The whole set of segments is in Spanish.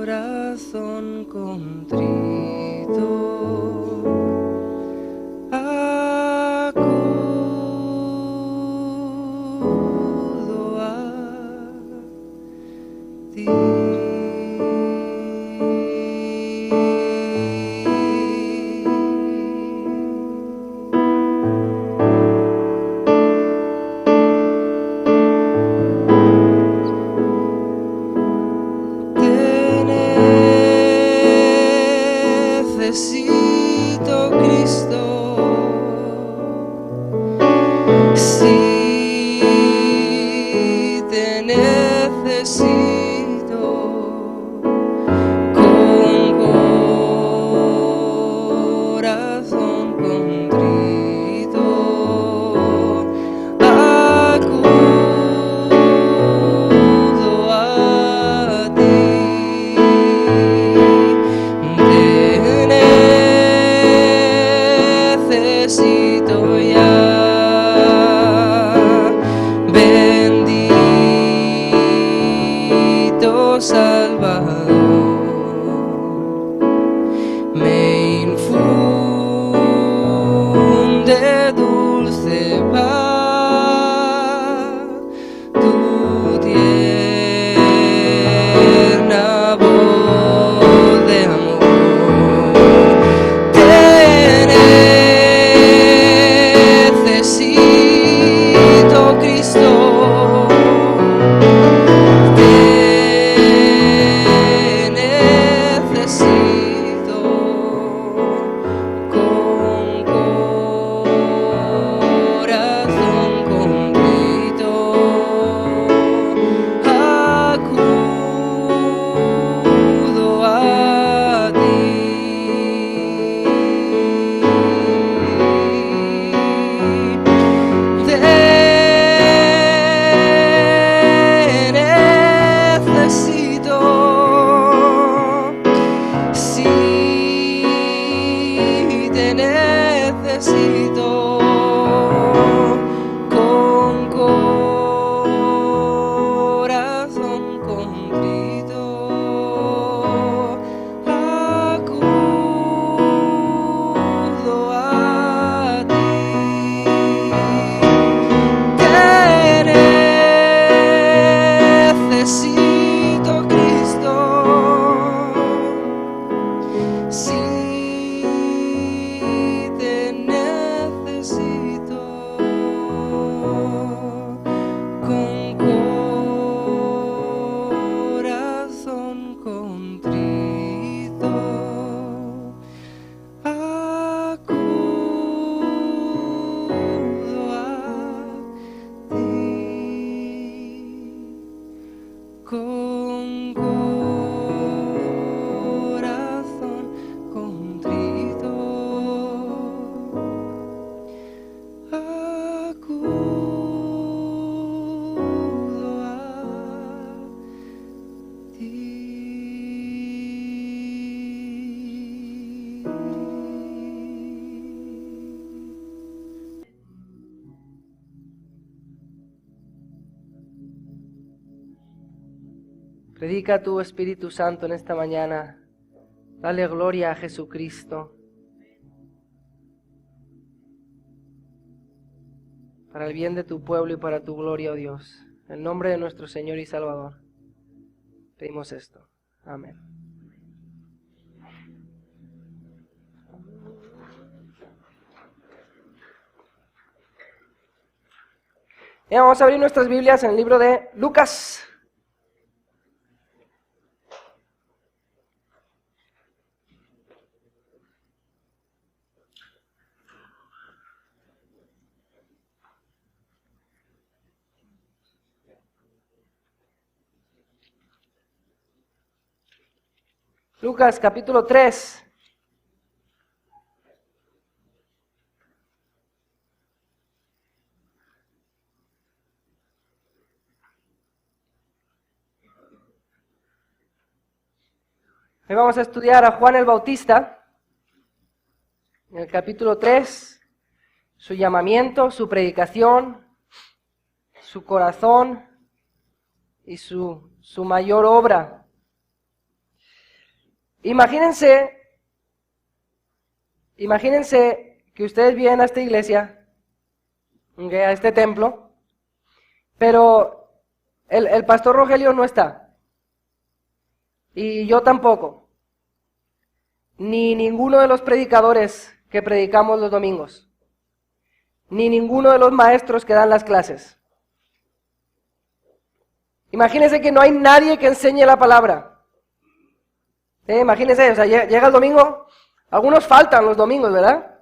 corazón contrito, acudo a ti. Necesito Cristo, sí te necesito, con corazón contrito, acudo a ti. Necesito ya, bendito Salvador, me infunde dulce paz, tu tierna voz de amor. Necesito Cristo, te necesito, con corazón contrito, acudo a ti. Necesito, con corazón contrito, acudo a ti. Te necesito, Cristo, sí. Con corazón contrito, acudo a ti. Predica tu Espíritu Santo en esta mañana. Dale gloria a Jesucristo. Para el bien de tu pueblo y para tu gloria, oh Dios. En el nombre de nuestro Señor y Salvador, pedimos esto. Amén. Bien, vamos a abrir nuestras Biblias en el libro de Lucas. Lucas capítulo 3. Hoy vamos a estudiar a Juan el Bautista, en el capítulo 3, su llamamiento, su predicación, su corazón y su mayor obra. Imagínense que ustedes vienen a esta iglesia, ¿okay?, a este templo, pero el pastor Rogelio no está, y yo tampoco, ni ninguno de los predicadores que predicamos los domingos, ni ninguno de los maestros que dan las clases. Imagínense que no hay nadie que enseñe la palabra. Imagínense, o sea, llega el domingo, algunos faltan los domingos, ¿verdad?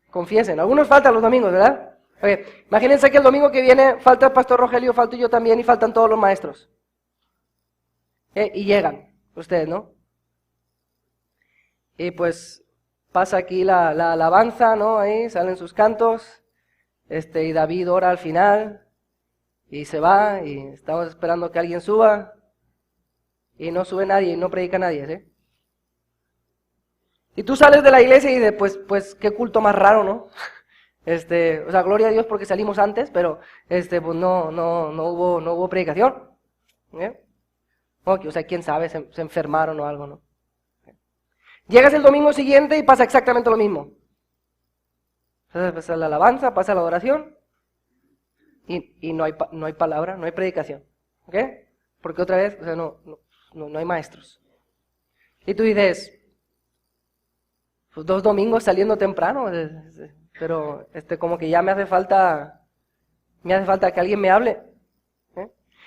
Confiesen, algunos faltan los domingos, ¿verdad? Okay. Imagínense que el domingo que viene falta el pastor Rogelio, falto yo también y faltan todos los maestros. Y llegan ustedes, ¿no? Y pues pasa aquí la alabanza, ¿no? Ahí salen sus cantos, y David ora al final, y se va, y estamos esperando que alguien suba, y no sube nadie, y no predica nadie, ¿sí? Y tú sales de la iglesia y dices, pues qué culto más raro, ¿no? O sea, gloria a Dios porque salimos antes, pero pues no hubo predicación. Okay, o sea, quién sabe, se enfermaron o algo, ¿no? Llegas el domingo siguiente y pasa exactamente lo mismo. Pasa la alabanza, pasa la adoración y no hay palabra, no hay predicación. ¿Ok? Porque otra vez, o sea, no hay maestros. Y tú dices, pues 2 domingos saliendo temprano, pero como que ya me hace falta que alguien me hable.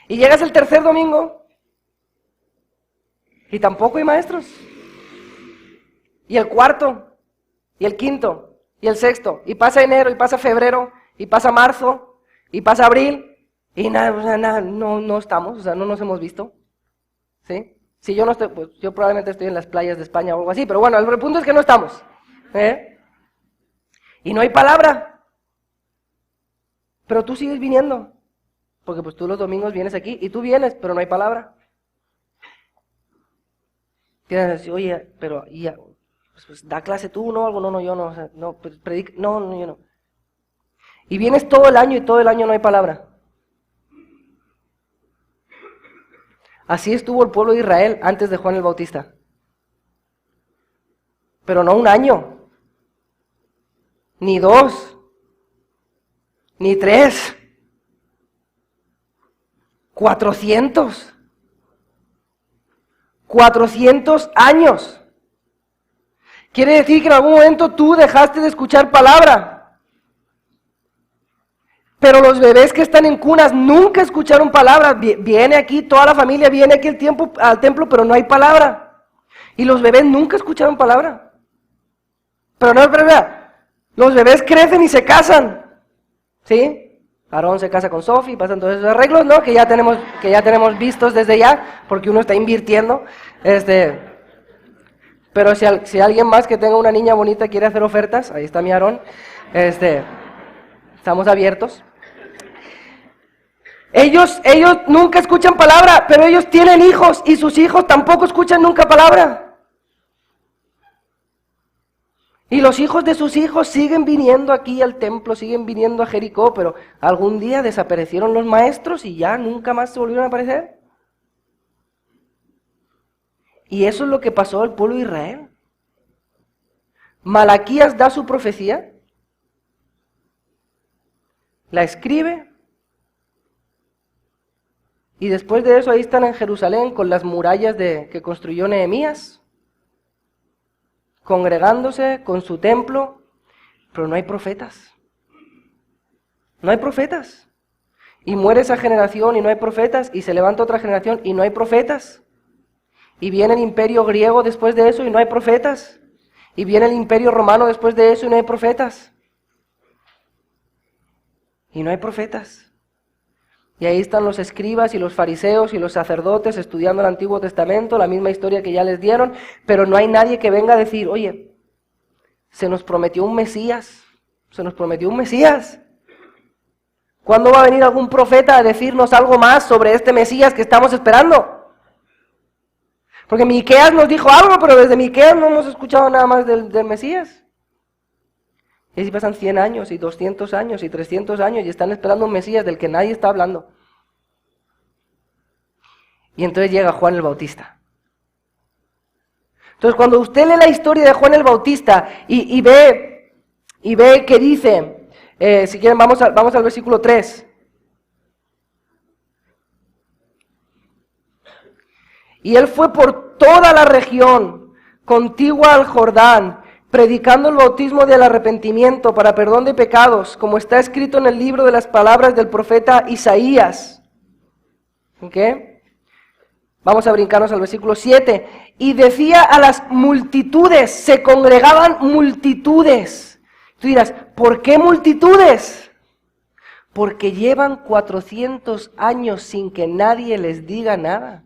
Y llegas el 3er domingo y tampoco hay maestros. Y el 4, y el 5, y el 6, y pasa enero, y pasa febrero, y pasa marzo, y pasa abril, y nada, o sea, no estamos, o sea, no nos hemos visto. ¿Sí? Si yo no estoy, pues yo probablemente estoy en las playas de España o algo así, pero bueno, el punto es que no estamos. Y no hay palabra. Pero tú sigues viniendo, porque pues tú los domingos vienes aquí, y tú vienes, pero no hay palabra. Tienes que decir, oye, pero ya, pues da clase tú, ¿no? Algo, no, yo no, o sea, no, pues predica, no, yo no. Y vienes todo el año y todo el año no hay palabra. Así estuvo el pueblo de Israel antes de Juan el Bautista. Pero no 1 año, ni 2, ni 3, 400 años. Quiere decir que en algún momento tú dejaste de escuchar palabra. Pero los bebés que están en cunas nunca escucharon palabra. Viene aquí, toda la familia viene aquí al templo, pero no hay palabra. Y los bebés nunca escucharon palabra. Pero no es verdad. Los bebés crecen y se casan. ¿Sí? Aarón se casa con Sofi, pasan todos esos arreglos, ¿no? Que ya tenemos vistos desde ya, porque uno está invirtiendo. Pero si alguien más que tenga una niña bonita quiere hacer ofertas, ahí está mi Aarón. Estamos abiertos. Ellos nunca escuchan palabra, pero ellos tienen hijos y sus hijos tampoco escuchan nunca palabra. Y los hijos de sus hijos siguen viniendo aquí al templo, siguen viniendo a Jericó, pero algún día desaparecieron los maestros y ya nunca más se volvieron a aparecer. Y eso es lo que pasó al pueblo de Israel. Malaquías da su profecía, la escribe, y después de eso ahí están en Jerusalén con las murallas que construyó Nehemías, congregándose con su templo, pero no hay profetas. No hay profetas. Y muere esa generación y no hay profetas, y se levanta otra generación y no hay profetas. Y viene el imperio griego después de eso y no hay profetas. Y viene el imperio romano después de eso y no hay profetas. Y no hay profetas. Y ahí están los escribas y los fariseos y los sacerdotes estudiando el Antiguo Testamento, la misma historia que ya les dieron, pero no hay nadie que venga a decir, oye, se nos prometió un Mesías, se nos prometió un Mesías. ¿Cuándo va a venir algún profeta a decirnos algo más sobre este Mesías que estamos esperando? Porque Miqueas nos dijo algo, pero desde Miqueas no hemos escuchado nada más del Mesías. Y así pasan 100 años, y 200 años, y 300 años, y están esperando un Mesías del que nadie está hablando. Y entonces llega Juan el Bautista. Entonces cuando usted lee la historia de Juan el Bautista y ve que dice, si quieren vamos al versículo 3. Y él fue por toda la región contigua al Jordán, predicando el bautismo del arrepentimiento para perdón de pecados, como está escrito en el libro de las palabras del profeta Isaías. ¿Ok? Vamos a brincarnos al versículo 7. Y decía a las multitudes, se congregaban multitudes. Tú dirás, ¿por qué multitudes? Porque llevan 400 años sin que nadie les diga nada.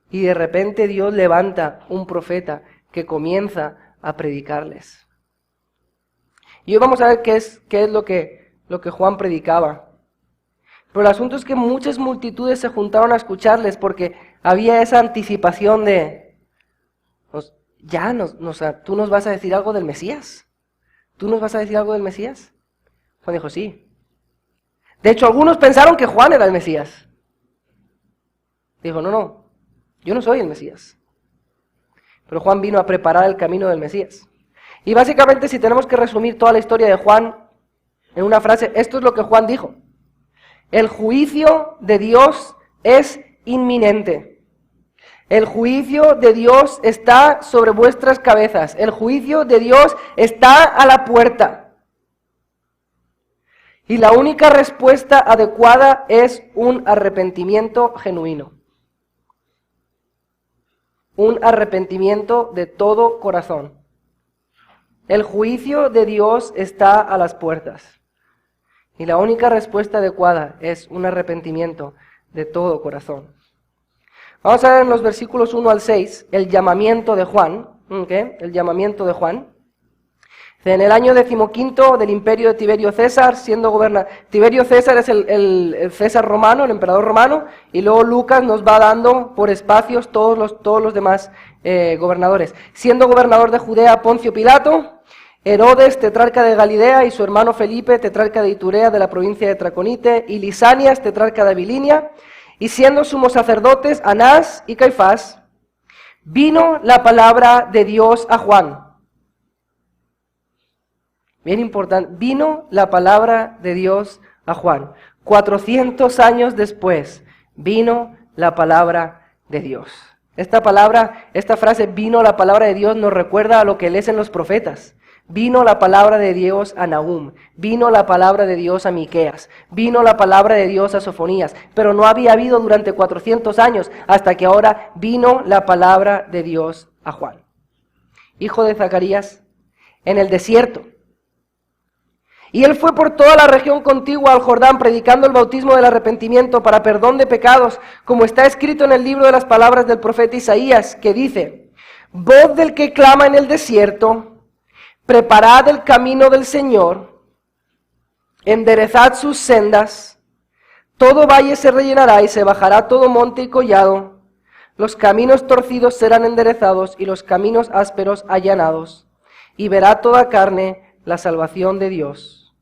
Y de repente Dios levanta un profeta que comienza a predicarles. Y hoy vamos a ver qué es lo que Juan predicaba. Pero el asunto es que muchas multitudes se juntaron a escucharles porque había esa anticipación de, ¿tú nos vas a decir algo del Mesías? ¿Tú nos vas a decir algo del Mesías? Juan dijo, sí. De hecho, algunos pensaron que Juan era el Mesías. Dijo, no, yo no soy el Mesías. Pero Juan vino a preparar el camino del Mesías. Y básicamente, si tenemos que resumir toda la historia de Juan en una frase, esto es lo que Juan dijo. El juicio de Dios es inminente. El juicio de Dios está sobre vuestras cabezas. El juicio de Dios está a la puerta. Y la única respuesta adecuada es un arrepentimiento genuino. Un arrepentimiento de todo corazón. El juicio de Dios está a las puertas. Y la única respuesta adecuada es un arrepentimiento de todo corazón. Vamos a ver en los versículos 1 al 6 el llamamiento de Juan. ¿Okay? El llamamiento de Juan. En el año 15 del imperio de Tiberio César, siendo gobernador. Tiberio César es el César romano, el emperador romano, y luego Lucas nos va dando por espacios todos los demás gobernadores. Siendo gobernador de Judea Poncio Pilato, Herodes, tetrarca de Galilea, y su hermano Felipe, tetrarca de Iturea, de la provincia de Traconite, y Lisanias, tetrarca de Abilinia, y siendo sumos sacerdotes Anás y Caifás, vino la palabra de Dios a Juan. Bien importante, vino la palabra de Dios a Juan. 400 años después, vino la palabra de Dios. Esta frase, vino la palabra de Dios, nos recuerda a lo que lees en los profetas. Vino la palabra de Dios a Nahum, vino la palabra de Dios a Miqueas, vino la palabra de Dios a Sofonías, pero no había habido durante 400 años, hasta que ahora vino la palabra de Dios a Juan, hijo de Zacarías, en el desierto. Y él fue por toda la región contigua al Jordán, predicando el bautismo del arrepentimiento para perdón de pecados, como está escrito en el libro de las palabras del profeta Isaías, que dice, voz del que clama en el desierto, preparad el camino del Señor, enderezad sus sendas, todo valle se rellenará y se bajará todo monte y collado, los caminos torcidos serán enderezados y los caminos ásperos allanados, y verá toda carne la salvación de Dios.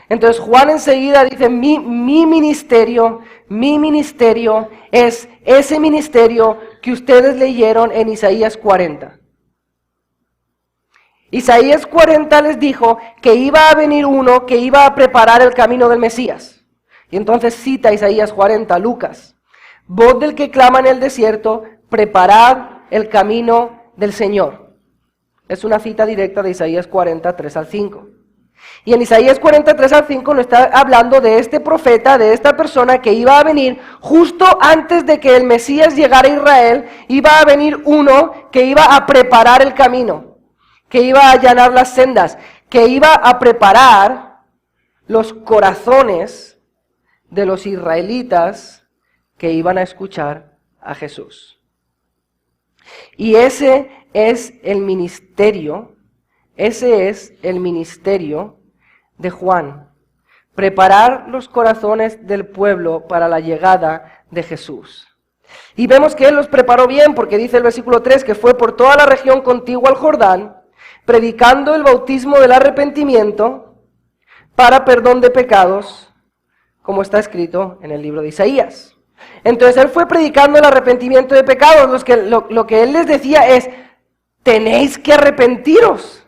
Entonces Juan enseguida dice, mi ministerio es ese ministerio que ustedes leyeron en Isaías 40. Isaías 40 les dijo que iba a venir uno que iba a preparar el camino del Mesías. Y entonces cita Isaías 40, Lucas. Voz del que clama en el desierto, preparad el camino del Señor. Es una cita directa de Isaías 40, 3 al 5. Y en Isaías 40, 3 al 5 nos está hablando de este profeta, de esta persona que iba a venir justo antes de que el Mesías llegara a Israel. Iba a venir uno que iba a preparar el camino, que iba a allanar las sendas, que iba a preparar los corazones de los israelitas que iban a escuchar a Jesús. Y ese es el ministerio de Juan, preparar los corazones del pueblo para la llegada de Jesús. Y vemos que él los preparó bien, porque dice el versículo 3 que fue por toda la región contigua al Jordán, predicando el bautismo del arrepentimiento para perdón de pecados, como está escrito en el libro de Isaías. Entonces él fue predicando el arrepentimiento de pecados. Lo que él les decía es, tenéis que arrepentiros.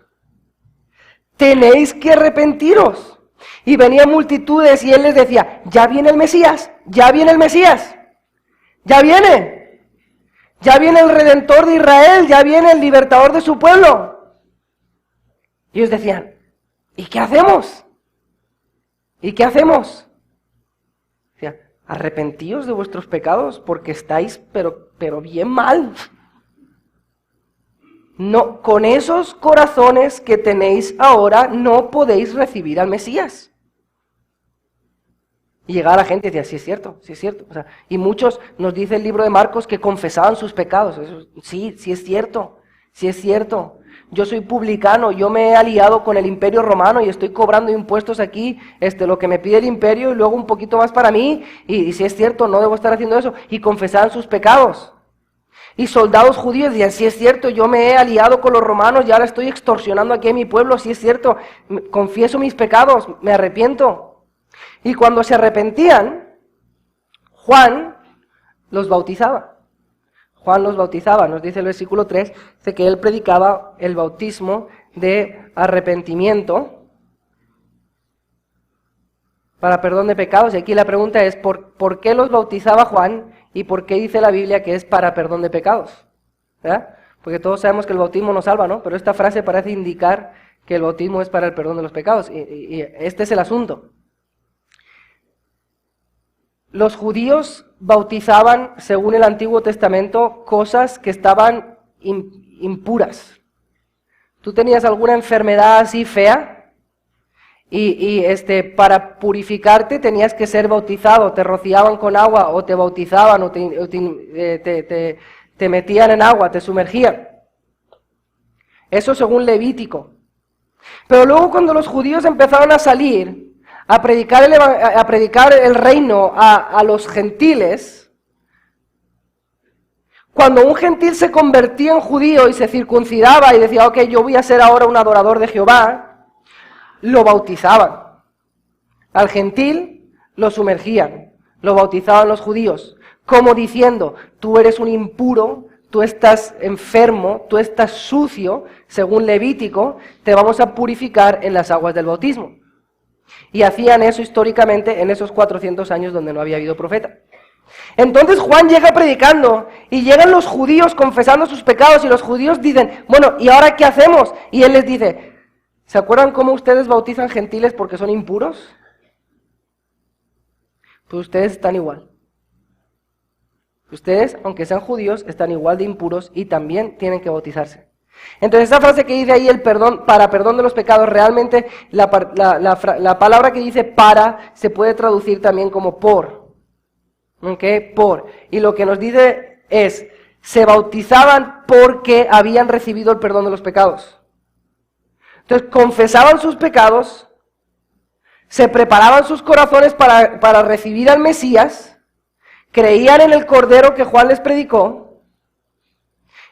Tenéis que arrepentiros. Y venían multitudes y él les decía, ya viene el Mesías, ya viene el Mesías, ya viene el Redentor de Israel, ya viene el libertador de su pueblo. Y ellos decían, ¿y qué hacemos? ¿Y qué hacemos? Decían, arrepentíos de vuestros pecados porque estáis pero bien mal. No, con esos corazones que tenéis ahora no podéis recibir al Mesías. Y llegaba la gente y decía, sí es cierto, sí es cierto. O sea, y muchos, nos dice el libro de Marcos, que confesaban sus pecados. Eso, sí es cierto, sí es cierto. Yo soy publicano, yo me he aliado con el imperio romano y estoy cobrando impuestos aquí, lo que me pide el imperio y luego un poquito más para mí. Y sí es cierto, no debo estar haciendo eso. Y confesaban sus pecados. Y soldados judíos decían, sí es cierto, yo me he aliado con los romanos y ahora estoy extorsionando aquí a mi pueblo, sí es cierto, confieso mis pecados, me arrepiento. Y cuando se arrepentían, Juan los bautizaba. Juan los bautizaba, nos dice el versículo 3, dice que él predicaba el bautismo de arrepentimiento para perdón de pecados. Y aquí la pregunta es, ¿por qué los bautizaba Juan y por qué dice la Biblia que es para perdón de pecados? ¿Verdad? Porque todos sabemos que el bautismo nos salva, ¿no? Pero esta frase parece indicar que el bautismo es para el perdón de los pecados. Y este es el asunto. Los judíos bautizaban, según el Antiguo Testamento, cosas que estaban impuras. ¿Tú tenías alguna enfermedad así fea? Y para purificarte tenías que ser bautizado, te rociaban con agua, o te bautizaban, o te metían en agua, te sumergían. Eso según Levítico. Pero luego cuando los judíos empezaron a salir a predicar el reino a los gentiles, cuando un gentil se convertía en judío y se circuncidaba y decía, ok, yo voy a ser ahora un adorador de Jehová, lo bautizaban. Al gentil lo sumergían, lo bautizaban los judíos, como diciendo, tú eres un impuro, tú estás enfermo, tú estás sucio, según Levítico, te vamos a purificar en las aguas del bautismo. Y hacían eso históricamente en esos 400 años donde no había habido profeta. Entonces Juan llega predicando y llegan los judíos confesando sus pecados y los judíos dicen, bueno, ¿y ahora qué hacemos? Y él les dice, ¿se acuerdan cómo ustedes bautizan gentiles porque son impuros? Pues ustedes están igual. Ustedes, aunque sean judíos, están igual de impuros y también tienen que bautizarse. Entonces esa frase que dice ahí, el perdón, para perdón de los pecados, realmente la palabra que dice para se puede traducir también como por. ¿Ok? Por. Y lo que nos dice es, se bautizaban porque habían recibido el perdón de los pecados. Entonces confesaban sus pecados, se preparaban sus corazones para recibir al Mesías, creían en el Cordero que Juan les predicó,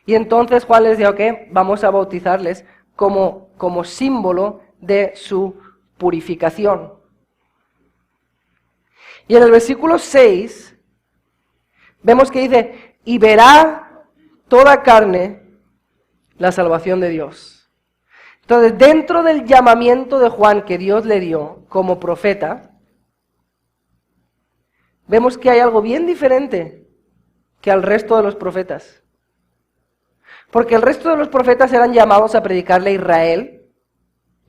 y entonces Juan les dijo, ok, vamos a bautizarles como símbolo de su purificación. Y en el versículo 6, vemos que dice, y verá toda carne la salvación de Dios. Entonces, dentro del llamamiento de Juan que Dios le dio como profeta, vemos que hay algo bien diferente que al resto de los profetas. Porque el resto de los profetas eran llamados a predicarle a Israel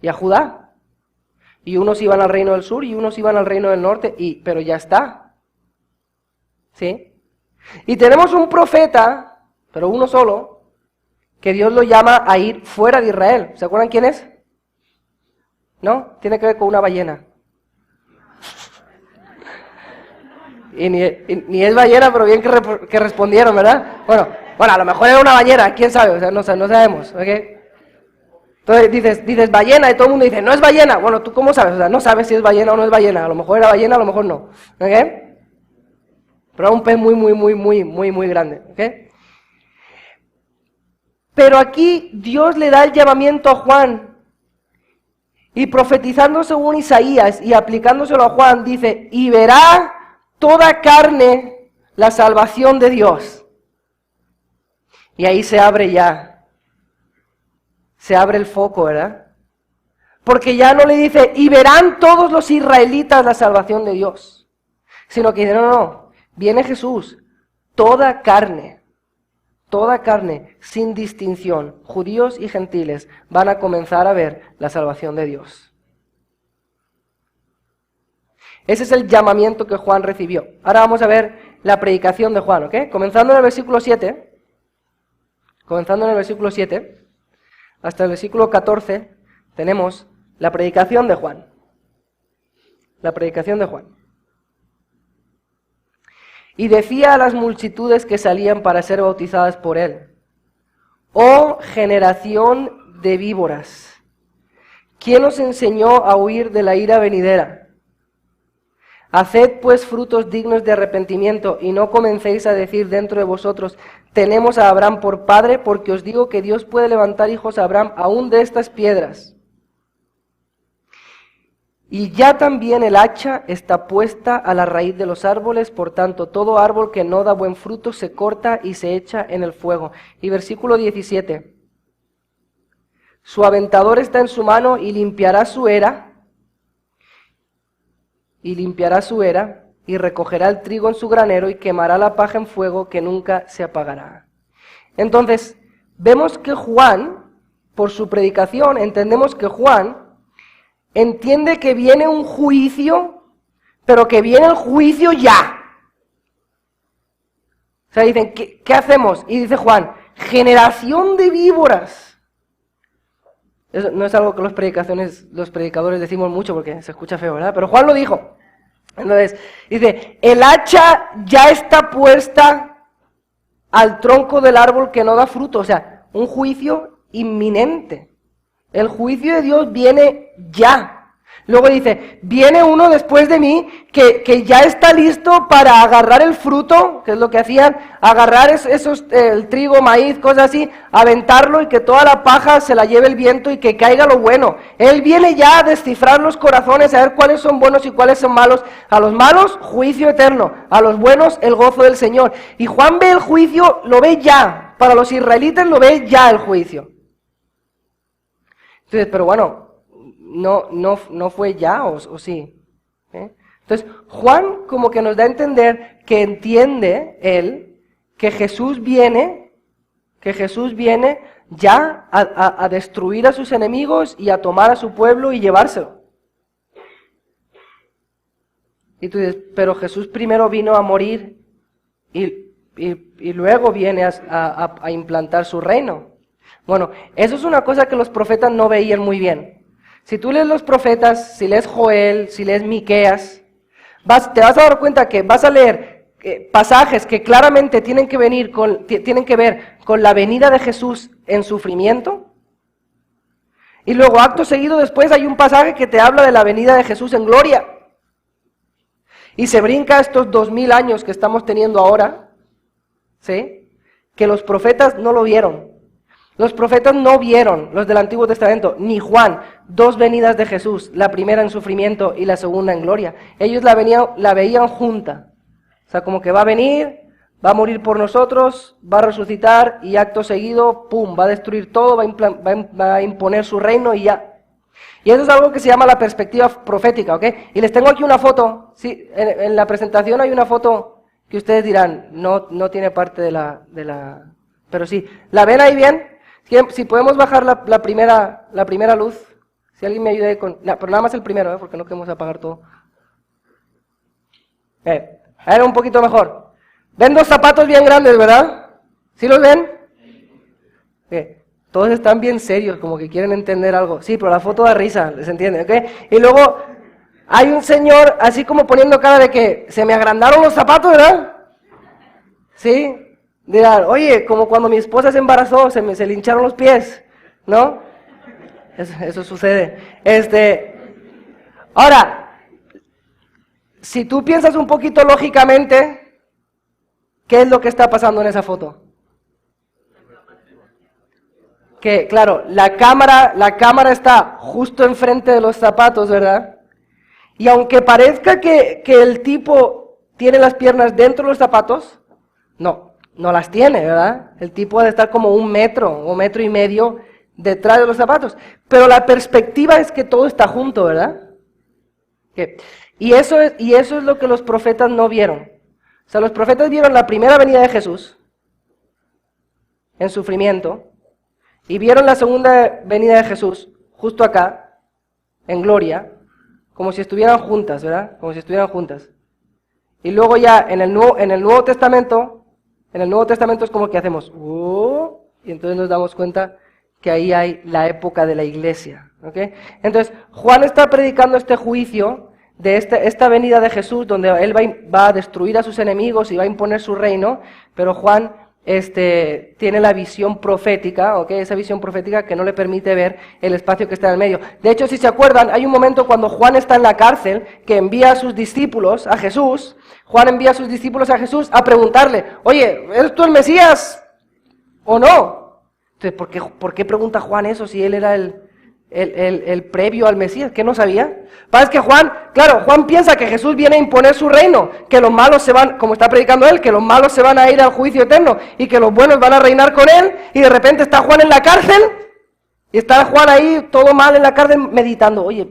y a Judá. Y unos iban al reino del sur y unos iban al reino del norte, pero ya está. ¿Sí? Y tenemos un profeta, pero uno solo, que Dios lo llama a ir fuera de Israel. ¿Se acuerdan quién es? ¿No? Tiene que ver con una ballena. Y ni es ballena, pero bien que respondieron, ¿verdad? Bueno, a lo mejor era una ballena, quién sabe, o sea, no sabemos, ¿ok? Entonces dices ballena y todo el mundo dice, no es ballena. Bueno, ¿tú cómo sabes? O sea, no sabes si es ballena o no es ballena. A lo mejor era ballena, a lo mejor no, ¿ok? Pero era un pez muy grande, ¿ok? Pero aquí Dios le da el llamamiento a Juan Y profetizando según Isaías y aplicándoselo a Juan, dice, y verá toda carne la salvación de Dios. Y ahí se abre el foco, ¿verdad? Porque ya no le dice, y verán todos los israelitas la salvación de Dios. Sino que dice, no, viene Jesús, toda carne, sin distinción, judíos y gentiles, van a comenzar a ver la salvación de Dios. Ese es el llamamiento que Juan recibió. Ahora vamos a ver la predicación de Juan, ¿ok? Comenzando en el versículo 7, hasta el versículo 14, tenemos la predicación de Juan. La predicación de Juan. Y decía a las multitudes que salían para ser bautizadas por él, oh generación de víboras, ¿quién os enseñó a huir de la ira venidera? Haced pues frutos dignos de arrepentimiento, y no comencéis a decir dentro de vosotros, tenemos a Abraham por padre, porque os digo que Dios puede levantar hijos a Abraham aún de estas piedras. Y ya también el hacha está puesta a la raíz de los árboles, por tanto, todo árbol que no da buen fruto se corta y se echa en el fuego. Y versículo 17. Su aventador está en su mano y limpiará su era, y recogerá el trigo en su granero y quemará la paja en fuego que nunca se apagará. Entonces, vemos que Juan, por su predicación, entendemos que Juan entiende que viene un juicio, pero que viene el juicio ya. O sea, dicen, ¿qué hacemos? Y dice Juan, generación de víboras. Eso no es algo que los predicadores decimos mucho porque se escucha feo, ¿verdad? Pero Juan lo dijo. Entonces, dice, el hacha ya está puesta al tronco del árbol que no da fruto. O sea, un juicio inminente. El juicio de Dios viene ya. Luego dice, viene uno después de mí que ya está listo para agarrar el fruto, que es lo que hacían, agarrar el trigo, maíz, cosas así, aventarlo y que toda la paja se la lleve el viento y que caiga lo bueno. Él viene ya a descifrar los corazones, a ver cuáles son buenos y cuáles son malos. A los malos, juicio eterno. A los buenos, el gozo del Señor. Y Juan ve el juicio, lo ve ya. Para los israelitas lo ve ya el juicio. Entonces, pero bueno, no fue ya o sí. Entonces, Juan como que nos da a entender que entiende él que Jesús viene ya a destruir a sus enemigos y a tomar a su pueblo y llevárselo. Y tú dices, pero Jesús primero vino a morir y luego viene a implantar su reino. Bueno, eso es una cosa que los profetas no veían muy bien. Si tú lees los profetas, si lees Joel, si lees Miqueas, te vas a dar cuenta que vas a leer pasajes que claramente tienen que ver con la venida de Jesús en sufrimiento. Y luego, acto seguido, después hay un pasaje que te habla de la venida de Jesús en gloria. Y se brinca estos 2000 años que estamos teniendo ahora, ¿sí? Que los profetas no lo vieron. Los profetas no vieron, los del Antiguo Testamento, ni Juan, dos venidas de Jesús, la primera en sufrimiento y la segunda en gloria. Ellos la veían junta. O sea, como que va a venir, va a morir por nosotros, va a resucitar y acto seguido, ¡pum!, va a destruir todo, va a imponer su reino y ya. Y eso es algo que se llama la perspectiva profética, ¿ok? Y les tengo aquí una foto, sí, en la presentación hay una foto que ustedes dirán, no tiene parte de la... Pero sí, ¿la ven ahí bien? Si podemos bajar la primera luz, si alguien me ayuda con... pero nada más el primero, porque no queremos apagar todo. A ver, un poquito mejor. Ven dos zapatos bien grandes, ¿verdad? ¿Sí los ven? Todos están bien serios, como que quieren entender algo. Sí, pero la foto da risa, ¿les entiende? ¿Ok? Y luego hay un señor así como poniendo cara de que se me agrandaron los zapatos, ¿verdad? ¿Sí? Dirán, oye, como cuando mi esposa se embarazó, se le hincharon los pies, ¿no? Eso sucede. Ahora, si tú piensas un poquito lógicamente, ¿qué es lo que está pasando en esa foto? que, claro, la cámara está justo enfrente de los zapatos, ¿verdad? Y aunque parezca que el tipo tiene las piernas dentro de los zapatos, no las tiene, ¿verdad? El tipo debe estar como 1 metro o 1,5 metros detrás de los zapatos. Pero la perspectiva es que todo está junto, ¿verdad? Y eso es lo que los profetas no vieron. O sea, los profetas vieron la primera venida de Jesús en sufrimiento y vieron la segunda venida de Jesús justo acá, en gloria, como si estuvieran juntas, ¿verdad? Como si estuvieran juntas. Y luego ya en el Nuevo Testamento es como que hacemos, y entonces nos damos cuenta que ahí hay la época de la iglesia, ¿ok? Entonces, Juan está predicando este juicio de esta venida de Jesús, donde él va a destruir a sus enemigos y va a imponer su reino, pero Juan tiene la visión profética, ¿ok? Esa visión profética que no le permite ver el espacio que está en el medio. De hecho, si se acuerdan, hay un momento cuando Juan está en la cárcel que envía a sus discípulos a Jesús. Juan envía a sus discípulos a Jesús a preguntarle, oye, ¿eres tú el Mesías o no? Entonces, ¿por qué pregunta Juan eso si él era el previo al Mesías? ¿Qué no sabía? Pasa que Juan piensa que Jesús viene a imponer su reino, que los malos se van, como está predicando él, que los malos se van a ir al juicio eterno y que los buenos van a reinar con él, y de repente está Juan en la cárcel, y está Juan ahí todo mal en la cárcel meditando, oye,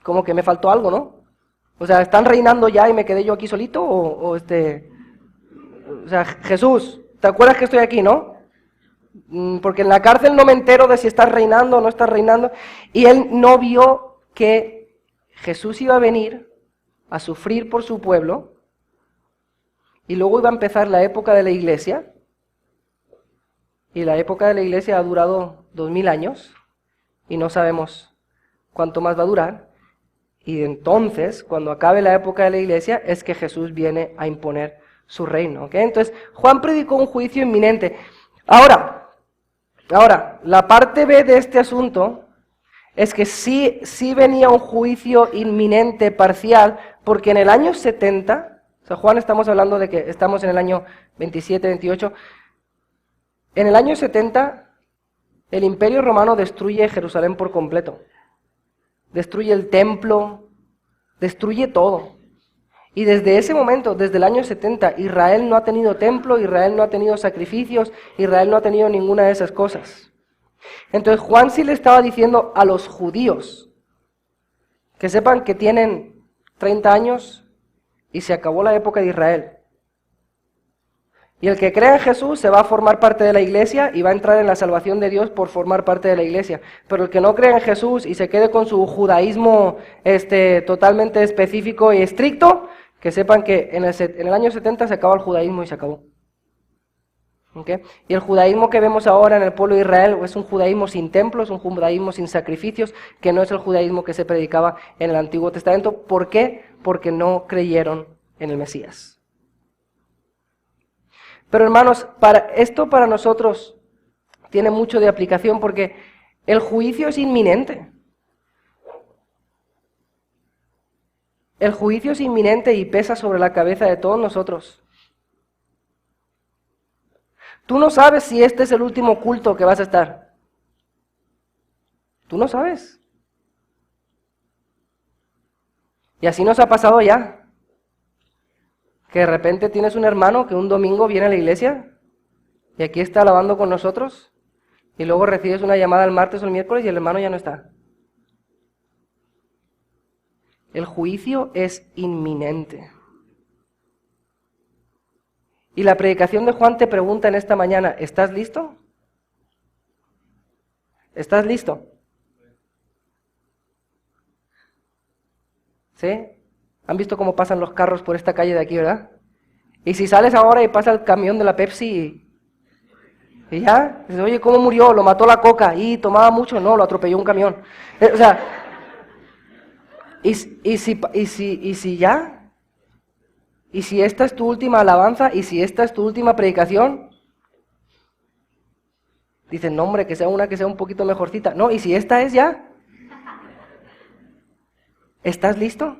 como que me faltó algo, ¿no? O sea, ¿están reinando ya y me quedé yo aquí solito? O sea, Jesús, ¿te acuerdas que estoy aquí, no? Porque en la cárcel no me entero de si estás reinando o no estás reinando. Y él no vio que Jesús iba a venir a sufrir por su pueblo y luego iba a empezar la época de la iglesia. Y la época de la iglesia ha durado 2000 años y no sabemos cuánto más va a durar. Y entonces, cuando acabe la época de la iglesia, es que Jesús viene a imponer su reino, ¿ok? Entonces, Juan predicó un juicio inminente. Ahora, la parte B de este asunto es que sí venía un juicio inminente parcial, porque en el año 70, o sea, Juan, estamos hablando de que estamos en el año 27, 28, en el año 70, el Imperio Romano destruye Jerusalén por completo. Destruye el templo, destruye todo. Y desde ese momento, desde el año 70, Israel no ha tenido templo, Israel no ha tenido sacrificios, Israel no ha tenido ninguna de esas cosas. Entonces Juan sí le estaba diciendo a los judíos que sepan que tienen 30 años y se acabó la época de Israel. Y el que crea en Jesús se va a formar parte de la iglesia y va a entrar en la salvación de Dios por formar parte de la iglesia. Pero el que no cree en Jesús y se quede con su judaísmo totalmente específico y estricto, que sepan que en el año 70 se acaba el judaísmo y se acabó. ¿Okay? Y el judaísmo que vemos ahora en el pueblo de Israel es un judaísmo sin templos, un judaísmo sin sacrificios, que no es el judaísmo que se predicaba en el Antiguo Testamento. ¿Por qué? Porque no creyeron en el Mesías. Pero hermanos, esto para nosotros tiene mucho de aplicación porque el juicio es inminente. El juicio es inminente y pesa sobre la cabeza de todos nosotros. Tú no sabes si este es el último culto que vas a estar. Tú no sabes. Y así nos ha pasado ya. Que de repente tienes un hermano que un domingo viene a la iglesia y aquí está alabando con nosotros y luego recibes una llamada el martes o el miércoles y el hermano ya no está. El juicio es inminente. Y la predicación de Juan te pregunta en esta mañana, ¿estás listo? ¿Estás listo? ¿Sí? ¿Han visto cómo pasan los carros por esta calle de aquí, verdad? Y si sales ahora y pasa el camión de la Pepsi y ya, dices, oye, ¿cómo murió? ¿Lo mató la coca? ¿Y tomaba mucho? No, lo atropelló un camión. O sea, ¿y si ya? ¿Y si esta es tu última alabanza? ¿Y si esta es tu última predicación? Dicen, no hombre, que sea una que sea un poquito mejorcita. No, ¿y si esta es ya? ¿Estás listo?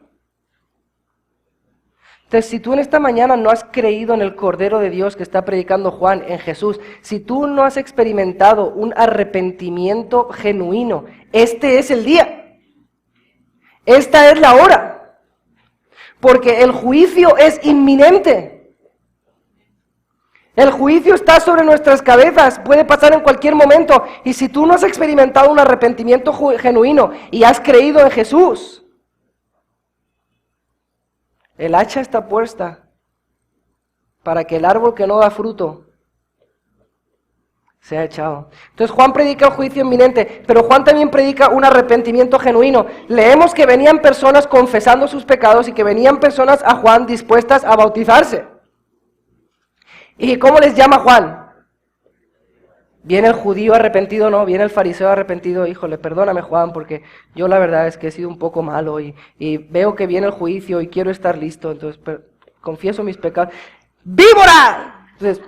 Entonces, si tú en esta mañana no has creído en el Cordero de Dios que está predicando Juan, en Jesús, si tú no has experimentado un arrepentimiento genuino, este es el día. Esta es la hora. Porque el juicio es inminente. El juicio está sobre nuestras cabezas, puede pasar en cualquier momento. Y si tú no has experimentado un arrepentimiento genuino y has creído en Jesús, el hacha está puesta para que el árbol que no da fruto sea echado. Entonces Juan predica un juicio inminente, pero Juan también predica un arrepentimiento genuino. Leemos que venían personas confesando sus pecados y que venían personas a Juan dispuestas a bautizarse. ¿Y cómo les llama Juan? Viene el judío arrepentido, no, viene el fariseo arrepentido, híjole, perdóname Juan, porque yo la verdad es que he sido un poco malo y veo que viene el juicio y quiero estar listo, entonces confieso mis pecados. ¡Víbora! Entonces,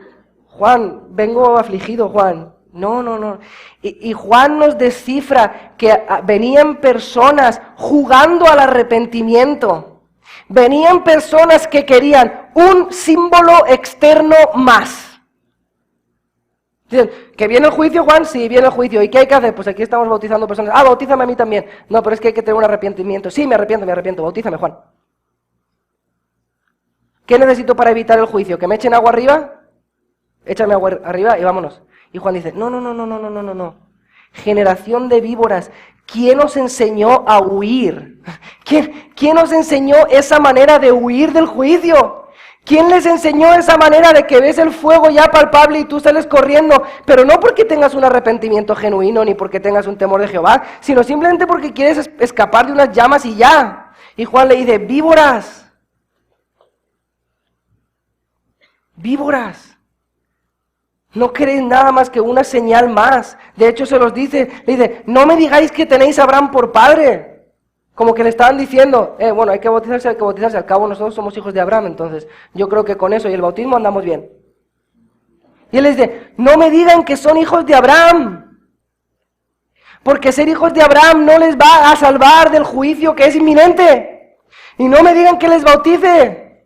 Juan, vengo afligido, Juan. No. Y Juan nos descifra que venían personas jugando al arrepentimiento. Venían personas que querían un símbolo externo más. Dicen, ¿que viene el juicio, Juan? Sí, viene el juicio. ¿Y qué hay que hacer? Pues aquí estamos bautizando personas. Ah, bautízame a mí también. No, pero es que hay que tener un arrepentimiento. Sí, me arrepiento. Bautízame, Juan. ¿Qué necesito para evitar el juicio? ¿Que me echen agua arriba? Échame agua arriba y vámonos. Y Juan dice, no. Generación de víboras. ¿Quién os enseñó a huir? ¿Quién os enseñó esa manera de huir del juicio? ¿Quién les enseñó esa manera de que ves el fuego ya palpable y tú sales corriendo? Pero no porque tengas un arrepentimiento genuino ni porque tengas un temor de Jehová, sino simplemente porque quieres escapar de unas llamas y ya. Y Juan le dice, víboras. Víboras. No queréis nada más que una señal más. De hecho se los dice, le dice, no me digáis que tenéis a Abraham por padre. Como que le estaban diciendo, bueno, hay que bautizarse, al cabo nosotros somos hijos de Abraham, entonces yo creo que con eso y el bautismo andamos bien. Y él les dice, no me digan que son hijos de Abraham, porque ser hijos de Abraham no les va a salvar del juicio que es inminente. Y no me digan que les bautice,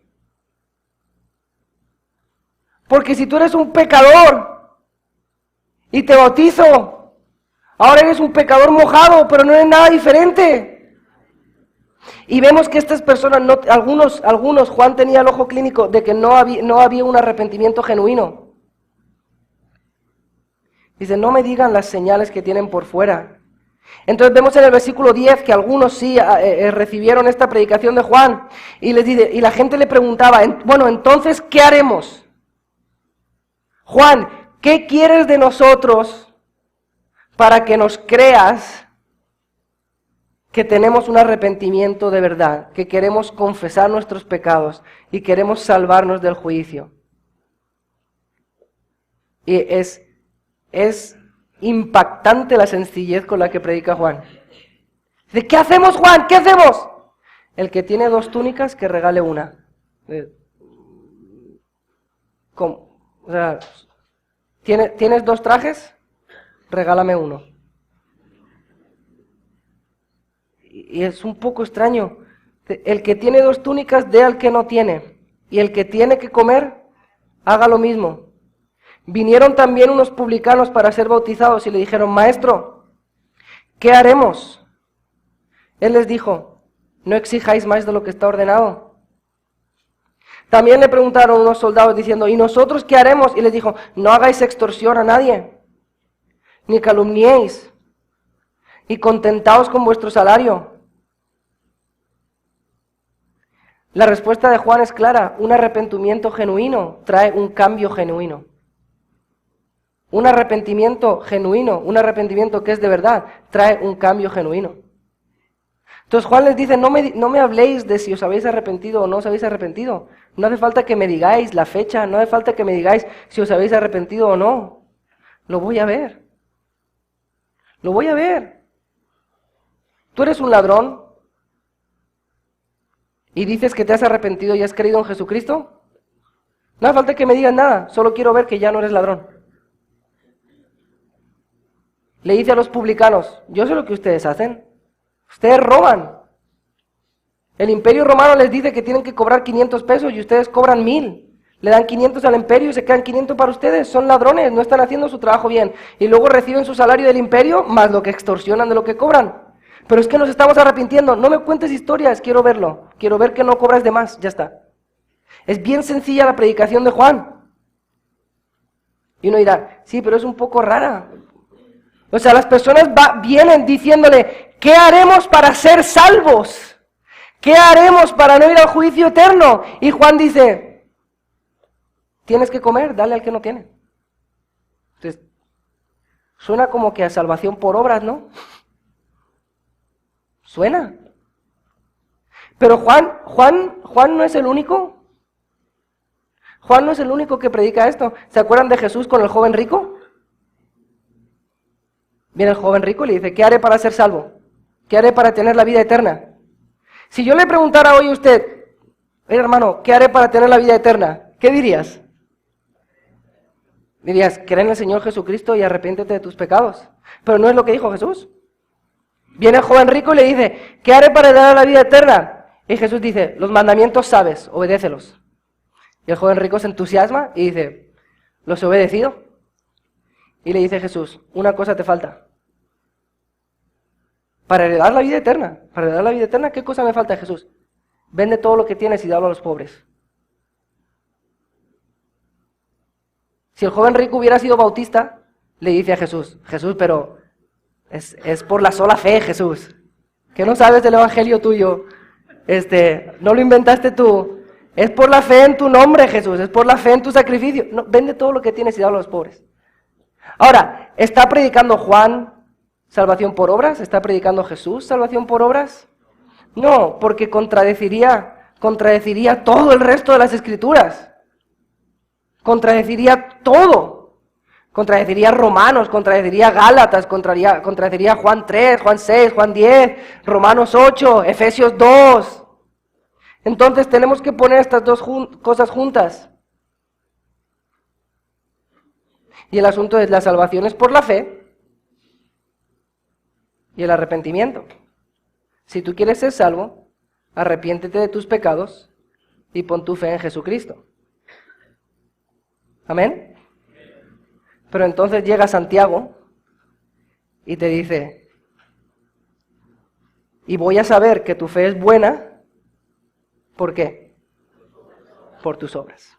porque si tú eres un pecador y te bautizo, ahora eres un pecador mojado, pero no eres nada diferente. Y vemos que estas personas, algunos, Juan tenía el ojo clínico de que no había un arrepentimiento genuino. Dice, no me digan las señales que tienen por fuera. Entonces vemos en el versículo 10 que algunos sí recibieron esta predicación de Juan. Y la gente le preguntaba, bueno, entonces, ¿qué haremos? Juan, ¿qué quieres de nosotros para que nos creas que tenemos un arrepentimiento de verdad, que queremos confesar nuestros pecados y queremos salvarnos del juicio? Y es impactante la sencillez con la que predica Juan. Dice, ¿qué hacemos, Juan? ¿Qué hacemos? El que tiene 2 túnicas, que regale una. ¿Cómo? O sea, ¿tienes 2 trajes? Regálame uno. Y es un poco extraño. El que tiene 2 túnicas, dé al que no tiene. Y el que tiene que comer, haga lo mismo. Vinieron también unos publicanos para ser bautizados y le dijeron, Maestro, ¿qué haremos? Él les dijo, no exijáis más de lo que está ordenado. También le preguntaron unos soldados diciendo, ¿y nosotros qué haremos? Y les dijo, no hagáis extorsión a nadie, ni calumniéis, y contentaos con vuestro salario. La respuesta de Juan es clara, un arrepentimiento genuino trae un cambio genuino. Un arrepentimiento genuino, un arrepentimiento que es de verdad, trae un cambio genuino. Entonces Juan les dice, no me habléis de si os habéis arrepentido o no os habéis arrepentido. No hace falta que me digáis la fecha, no hace falta que me digáis si os habéis arrepentido o no. Lo voy a ver. Lo voy a ver. ¿Tú eres un ladrón y dices que te has arrepentido y has creído en Jesucristo? No hace falta que me digas nada, solo quiero ver que ya no eres ladrón. Le dice a los publicanos, yo sé lo que ustedes hacen. Ustedes roban. El imperio romano les dice que tienen que cobrar 500 pesos y ustedes cobran 1000. Le dan 500 al imperio y se quedan 500 para ustedes. Son ladrones, no están haciendo su trabajo bien. Y luego reciben su salario del imperio más lo que extorsionan de lo que cobran. Pero es que nos estamos arrepintiendo. No me cuentes historias, quiero verlo. Quiero ver que no cobras de más, ya está. Es bien sencilla la predicación de Juan. Y uno dirá, sí, pero es un poco rara. O sea, las personas vienen diciéndole, ¿qué haremos para ser salvos? ¿Qué haremos para no ir al juicio eterno? Y Juan dice, tienes que comer, dale al que no tiene. Entonces, suena como que a salvación por obras, ¿no? Suena. Pero Juan no es el único. Juan no es el único que predica esto. ¿Se acuerdan de Jesús con el joven rico? Viene el joven rico y le dice, ¿qué haré para ser salvo? ¿Qué haré para tener la vida eterna? Si yo le preguntara hoy a usted, hermano, ¿qué haré para tener la vida eterna? ¿Qué dirías? Dirías, cree en el Señor Jesucristo y arrepiéntete de tus pecados. Pero no es lo que dijo Jesús. Viene el joven rico y le dice, ¿qué haré para tener la vida eterna? Y Jesús dice, los mandamientos sabes, obedécelos. Y el joven rico se entusiasma y dice, los he obedecido. Y le dice Jesús, una cosa te falta. Para heredar la vida eterna. Para heredar la vida eterna, ¿qué cosa me falta, Jesús? Vende todo lo que tienes y dalo a los pobres. Si el joven rico hubiera sido bautista, le dice a Jesús, pero es por la sola fe, Jesús. Que no sabes del evangelio tuyo. No lo inventaste tú. Es por la fe en tu nombre, Jesús. Es por la fe en tu sacrificio. No, vende todo lo que tienes y dalo a los pobres. Ahora, ¿está predicando Juan salvación por obras? ¿Está predicando Jesús salvación por obras? No, porque contradeciría todo el resto de las Escrituras. Contradeciría todo. Contradeciría Romanos, contradeciría Gálatas, contradeciría Juan 3, Juan 6, Juan 10, Romanos 8, Efesios 2. Entonces tenemos que poner estas dos cosas juntas. Y el asunto es, la salvación es por la fe y el arrepentimiento. Si tú quieres ser salvo, arrepiéntete de tus pecados y pon tu fe en Jesucristo. ¿Amén? Pero entonces llega Santiago y te dice, y voy a saber que tu fe es buena, ¿por qué? Por tus obras.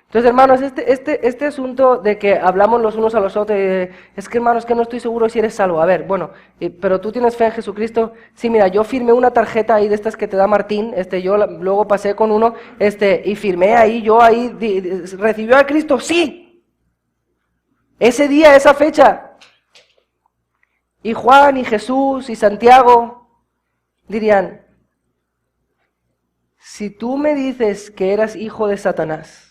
Entonces, hermanos, este asunto de que hablamos los unos a los otros, es que, hermanos, que no estoy seguro si eres salvo. A ver, bueno, pero tú tienes fe en Jesucristo. Sí, mira, yo firmé una tarjeta ahí de estas que te da Martín, yo luego pasé con uno, y firmé ahí, ¿recibió a Cristo? Sí. Ese día, esa fecha. Y Juan, y Jesús, y Santiago dirían, si tú me dices que eras hijo de Satanás,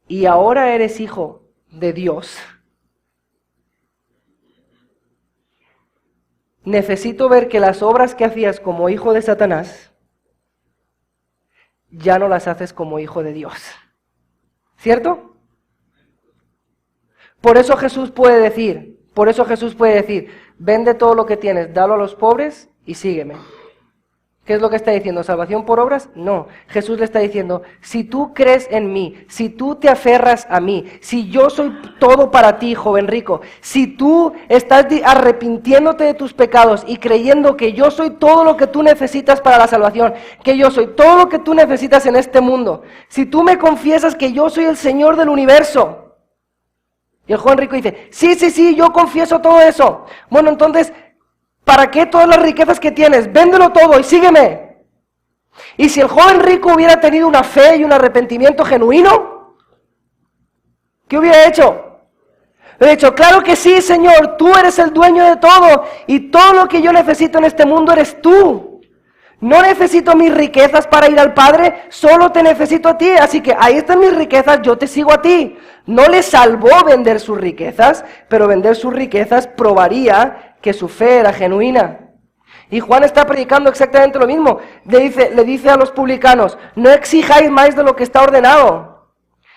y ahora eres hijo de Dios, necesito ver que las obras que hacías como hijo de Satanás, ya no las haces como hijo de Dios. ¿Cierto? Por eso Jesús puede decir, vende todo lo que tienes, dalo a los pobres y sígueme. ¿Qué es lo que está diciendo? ¿Salvación por obras? No. Jesús le está diciendo, si tú crees en mí, si tú te aferras a mí, si yo soy todo para ti, joven rico, si tú estás arrepintiéndote de tus pecados y creyendo que yo soy todo lo que tú necesitas para la salvación, que yo soy todo lo que tú necesitas en este mundo, si tú me confiesas que yo soy el Señor del universo, y el joven rico dice, sí, yo confieso todo eso. Bueno, entonces, ¿para qué todas las riquezas que tienes? Véndelo todo y sígueme. Y si el joven rico hubiera tenido una fe y un arrepentimiento genuino, ¿qué hubiera hecho? Hubiera dicho, claro que sí, Señor, tú eres el dueño de todo y todo lo que yo necesito en este mundo eres tú. No necesito mis riquezas para ir al Padre, solo te necesito a ti, así que ahí están mis riquezas, yo te sigo a ti. No le salvó vender sus riquezas, pero vender sus riquezas probaría que su fe era genuina. Y Juan está predicando exactamente lo mismo. Le dice a los publicanos, no exijáis más de lo que está ordenado.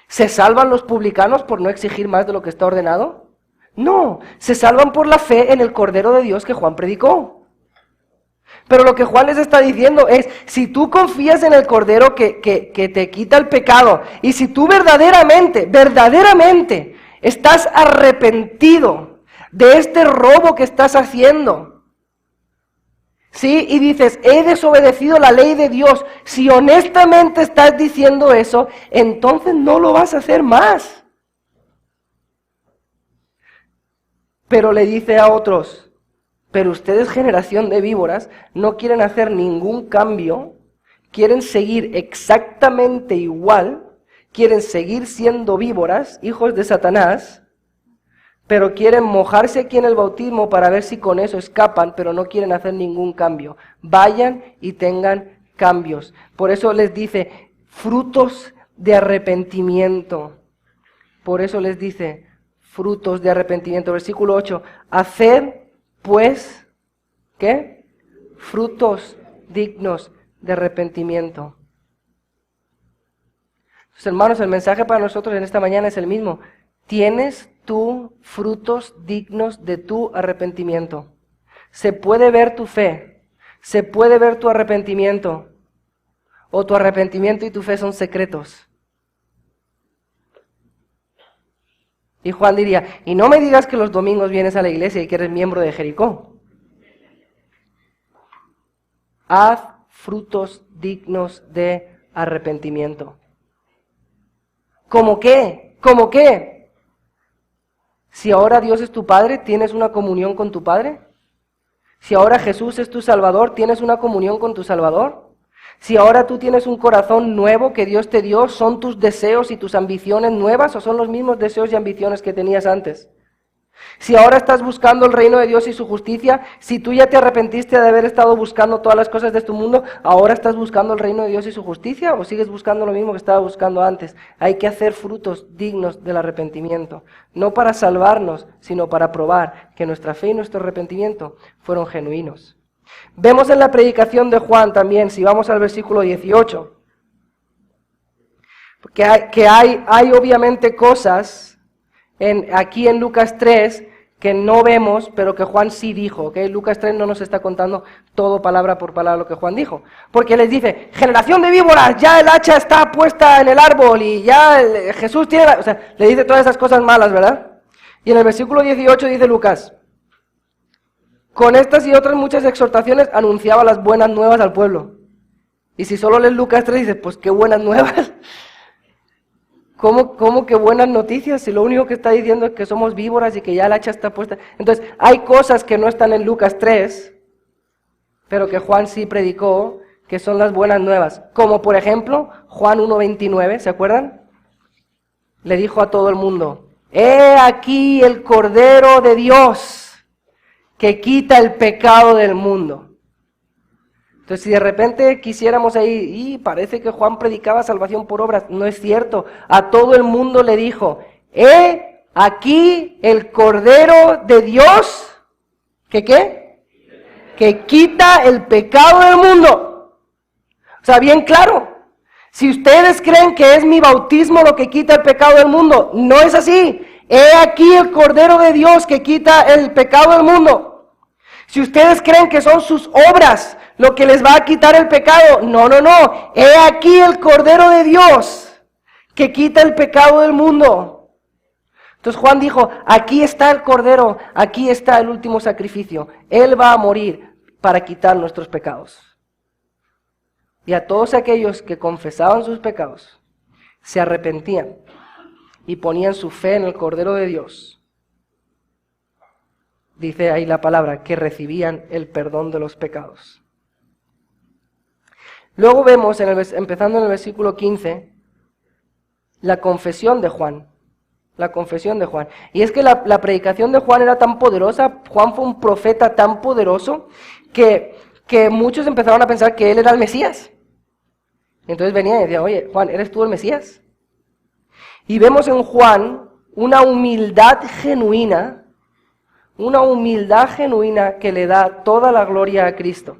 ¿Se salvan los publicanos por no exigir más de lo que está ordenado? No, se salvan por la fe en el Cordero de Dios que Juan predicó. Pero lo que Juan les está diciendo es, si tú confías en el Cordero que te quita el pecado, y si tú verdaderamente estás arrepentido de este robo que estás haciendo, ¿sí? Y dices, he desobedecido la ley de Dios, si honestamente estás diciendo eso, entonces no lo vas a hacer más. Pero le dice a otros, pero ustedes, generación de víboras, no quieren hacer ningún cambio, quieren seguir exactamente igual, quieren seguir siendo víboras, hijos de Satanás, pero quieren mojarse aquí en el bautismo para ver si con eso escapan, pero no quieren hacer ningún cambio. Vayan y tengan cambios. Por eso les dice, frutos de arrepentimiento. Por eso les dice, frutos de arrepentimiento. Versículo 8, haced pues, ¿qué? Frutos dignos de arrepentimiento. Entonces, hermanos, el mensaje para nosotros en esta mañana es el mismo. ¿Tienes tú frutos dignos de tu arrepentimiento? Se puede ver tu fe, se puede ver tu arrepentimiento, o tu arrepentimiento y tu fe son secretos. Y Juan diría, y no me digas que los domingos vienes a la iglesia y que eres miembro de Jericó. Haz frutos dignos de arrepentimiento. ¿Cómo qué? ¿Cómo qué? Si ahora Dios es tu Padre, ¿tienes una comunión con tu Padre? Si ahora Jesús es tu Salvador, ¿tienes una comunión con tu Salvador? Si ahora tú tienes un corazón nuevo que Dios te dio, ¿son tus deseos y tus ambiciones nuevas o son los mismos deseos y ambiciones que tenías antes? Si ahora estás buscando el reino de Dios y su justicia, si tú ya te arrepentiste de haber estado buscando todas las cosas de este mundo, ¿ahora estás buscando el reino de Dios y su justicia o sigues buscando lo mismo que estaba buscando antes? Hay que hacer frutos dignos del arrepentimiento, no para salvarnos, sino para probar que nuestra fe y nuestro arrepentimiento fueron genuinos. Vemos en la predicación de Juan también, si vamos al versículo 18, que hay obviamente cosas aquí en Lucas 3 que no vemos, pero que Juan sí dijo, ¿ok? Lucas 3 no nos está contando todo palabra por palabra lo que Juan dijo, porque les dice, generación de víboras, ya el hacha está puesta en el árbol y ya Jesús tiene, o sea, le dice todas esas cosas malas, ¿verdad? Y en el versículo 18 dice Lucas, con estas y otras muchas exhortaciones anunciaba las buenas nuevas al pueblo. Y si solo lees Lucas 3 dices, pues qué buenas nuevas. ¿Cómo que buenas noticias? Si lo único que está diciendo es que somos víboras y que ya el hacha está puesta. Entonces, hay cosas que no están en Lucas 3, pero que Juan sí predicó, que son las buenas nuevas. Como por ejemplo, Juan 1:29, ¿se acuerdan? Le dijo a todo el mundo, he aquí el Cordero de Dios que quita el pecado del mundo. Entonces, si de repente quisiéramos ahí, y parece que Juan predicaba salvación por obras, no es cierto. A todo el mundo le dijo, he aquí el Cordero de Dios, ¿que qué? Que quita el pecado del mundo. O sea, bien claro. Si ustedes creen que es mi bautismo lo que quita el pecado del mundo, no es así. He aquí el Cordero de Dios que quita el pecado del mundo. Si ustedes creen que son sus obras lo que les va a quitar el pecado, no. He aquí el Cordero de Dios que quita el pecado del mundo. Entonces Juan dijo, aquí está el Cordero, aquí está el último sacrificio. Él va a morir para quitar nuestros pecados. Y a todos aquellos que confesaban sus pecados, se arrepentían y ponían su fe en el Cordero de Dios, dice ahí la palabra, que recibían el perdón de los pecados. Luego vemos, empezando en el versículo 15, la confesión de Juan. La confesión de Juan. Y es que la predicación de Juan era tan poderosa, Juan fue un profeta tan poderoso, que muchos empezaron a pensar que él era el Mesías. Entonces venía y decía, oye, Juan, ¿eres tú el Mesías? Y vemos en Juan una humildad genuina que le da toda la gloria a Cristo.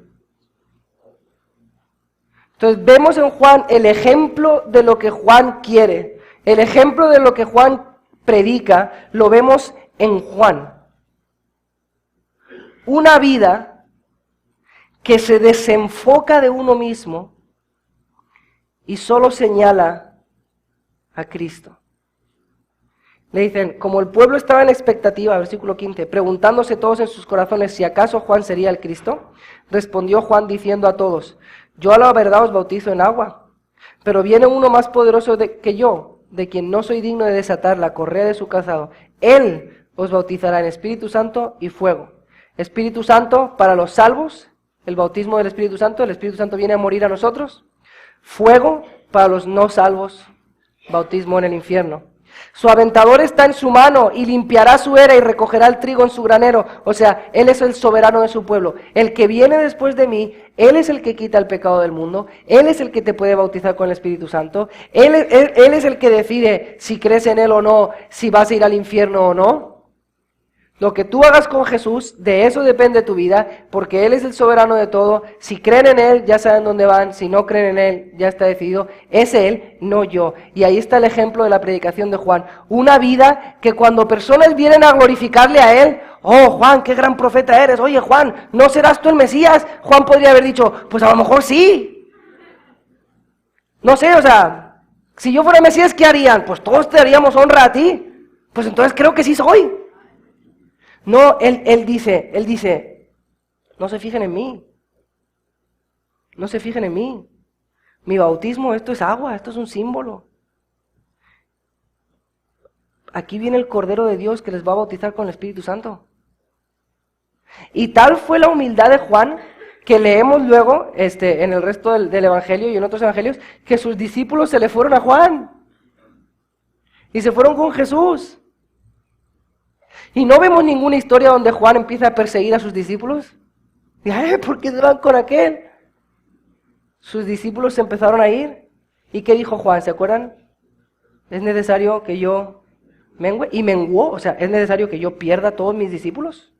Entonces vemos en Juan el ejemplo de lo que Juan quiere, el ejemplo de lo que Juan predica, lo vemos en Juan una vida que se desenfoca de uno mismo y solo señala a Cristo. Le dicen, como el pueblo estaba en expectativa, versículo 15, preguntándose todos en sus corazones si acaso Juan sería el Cristo, respondió Juan diciendo a todos, yo a la verdad os bautizo en agua, pero viene uno más poderoso que yo, de quien no soy digno de desatar la correa de su calzado. Él os bautizará en Espíritu Santo y fuego. Espíritu Santo para los salvos, el bautismo del Espíritu Santo, el Espíritu Santo viene a morir a nosotros. Fuego para los no salvos, bautismo en el infierno. Su aventador está en su mano y limpiará su era y recogerá el trigo en su granero. O sea, Él es el soberano de su pueblo. El que viene después de mí, Él es el que quita el pecado del mundo. Él es el que te puede bautizar con el Espíritu Santo. Él es el que decide si crees en Él o no, si vas a ir al infierno o no. Lo que tú hagas con Jesús, de eso depende tu vida, porque Él es el soberano de todo. Si creen en Él, ya saben dónde van. Si no creen en Él, ya está decidido. Es Él, no yo. Y ahí está el ejemplo de la predicación de Juan. Una vida que cuando personas vienen a glorificarle a Él, oh Juan, qué gran profeta eres. Oye Juan, ¿no serás tú el Mesías? Juan podría haber dicho, pues a lo mejor sí. No sé, o sea, si yo fuera el Mesías, ¿qué harían? Pues todos te daríamos honra a ti. Pues entonces creo que sí soy. No, él dice, no se fijen en mí. No se fijen en mí. Mi bautismo, esto es agua, esto es un símbolo. Aquí viene el Cordero de Dios que les va a bautizar con el Espíritu Santo. Y tal fue la humildad de Juan, que leemos luego en el resto del Evangelio y en otros evangelios, que sus discípulos se le fueron a Juan. Y se fueron con Jesús. Y no vemos ninguna historia donde Juan empieza a perseguir a sus discípulos. Y, ¿por qué van con aquel? Sus discípulos se empezaron a ir. ¿Y qué dijo Juan? ¿Se acuerdan? Es necesario que yo mengue. Y menguó, o sea, es necesario que yo pierda a todos mis discípulos.